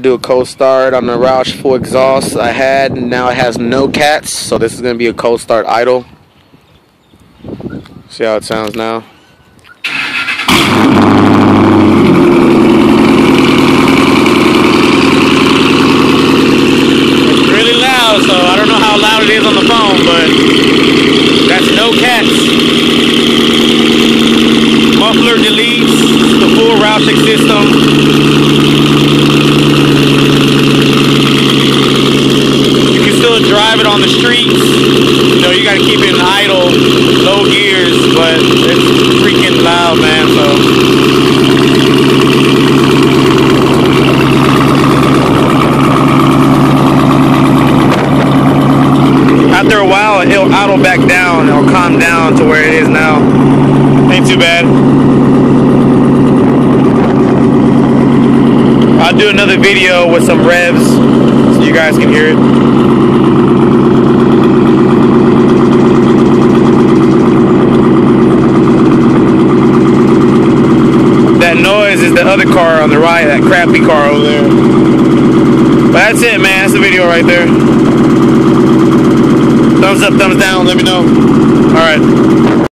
do a cold start on the Roush full exhaust I had. Now it has no cats, so this is going to be a cold start idle. See how it sounds now. It's really loud, so I don't know how loud it is on the phone, but that's no cats. Muffler deletes, the full roushing system. You can still drive it on the streets. You know, you gotta keep it in idle, low gears, but it's freaking loud, man, so. After a while, it'll idle back down. It'll calm down to where it is now. Ain't too bad. I'll do another video with some revs so you guys can hear it. That noise is the other car on the right, that crappy car over there. But that's it, man. That's the video right there. Thumbs up, thumbs down, let me know. Alright.